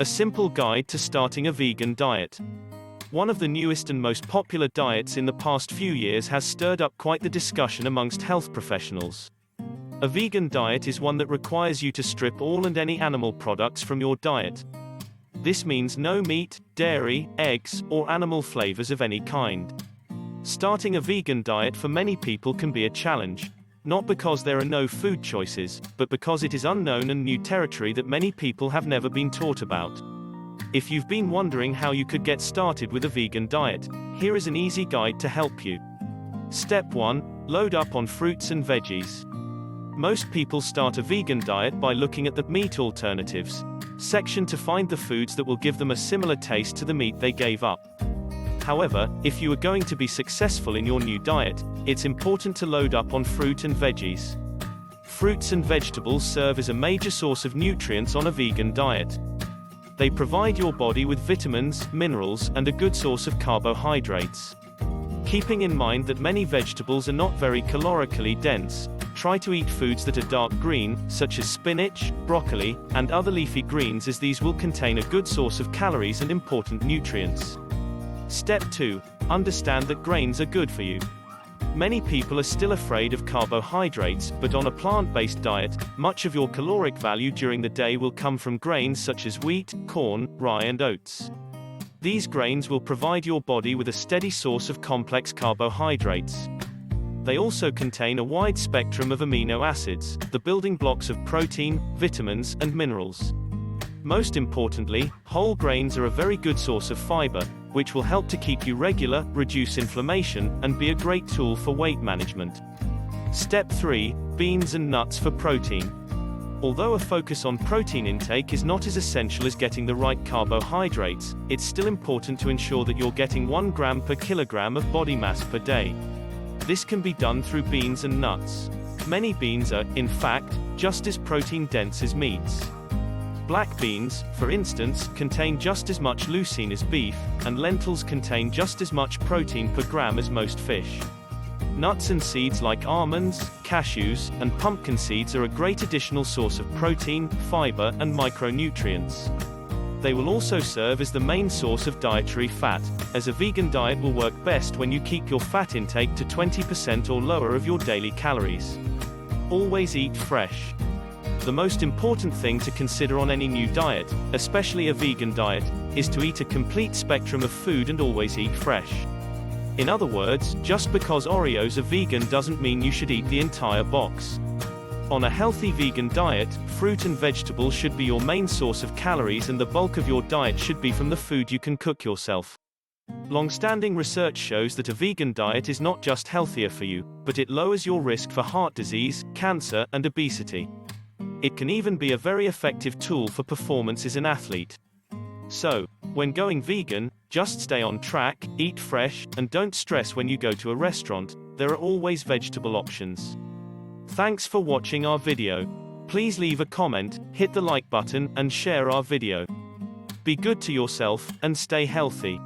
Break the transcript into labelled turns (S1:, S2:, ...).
S1: A simple guide to starting a vegan diet. One of the newest and most popular diets in the past few years has stirred up quite the discussion amongst health professionals. A vegan diet is one that requires you to strip all and any animal products from your diet. This means no meat, dairy, eggs, or animal flavors of any kind. Starting a vegan diet for many people can be a challenge. Not because there are no food choices, but because it is unknown and new territory that many people have never been taught about. If you've been wondering how you could get started with a vegan diet, here is an easy guide to help you. Step 1. Load up on fruits and veggies. Most people start a vegan diet by looking at the meat alternatives section to find the foods that will give them a similar taste to the meat they gave up. However, if you are going to be successful in your new diet, it's important to load up on fruit and veggies. Fruits and vegetables serve as a major source of nutrients on a vegan diet. They provide your body with vitamins, minerals, and a good source of carbohydrates. Keeping in mind that many vegetables are not very calorically dense, try to eat foods that are dark green, such as spinach, broccoli, and other leafy greens, as these will contain a good source of calories and important nutrients. Step 2. Understand that grains are good for you. Many people are still afraid of carbohydrates, but on a plant-based diet, much of your caloric value during the day will come from grains such as wheat, corn, rye and oats. These grains will provide your body with a steady source of complex carbohydrates. They also contain a wide spectrum of amino acids, the building blocks of protein, vitamins, and minerals. Most importantly, whole grains are a very good source of fiber, which will help to keep you regular, reduce inflammation, and be a great tool for weight management. Step 3. Beans and nuts for protein. Although a focus on protein intake is not as essential as getting the right carbohydrates, it's still important to ensure that you're getting 1 gram per kilogram of body mass per day. This can be done through beans and nuts. Many beans are, in fact, just as protein-dense as meats. Black beans, for instance, contain just as much leucine as beef, and lentils contain just as much protein per gram as most fish. Nuts and seeds like almonds, cashews, and pumpkin seeds are a great additional source of protein, fiber, and micronutrients. They will also serve as the main source of dietary fat, as a vegan diet will work best when you keep your fat intake to 20% or lower of your daily calories. Always eat fresh. The most important thing to consider on any new diet, especially a vegan diet, is to eat a complete spectrum of food and always eat fresh. In other words, just because Oreos are vegan doesn't mean you should eat the entire box. On a healthy vegan diet, fruit and vegetables should be your main source of calories, and the bulk of your diet should be from the food you can cook yourself. Long-standing research shows that a vegan diet is not just healthier for you, but it lowers your risk for heart disease, cancer, and obesity. It can even be a very effective tool for performance as an athlete. So, when going vegan, just stay on track, eat fresh, and don't stress when you go to a restaurant. There are always vegetable options. Thanks for watching our video. Please leave a comment, hit the like button, and share our video. Be good to yourself, and stay healthy.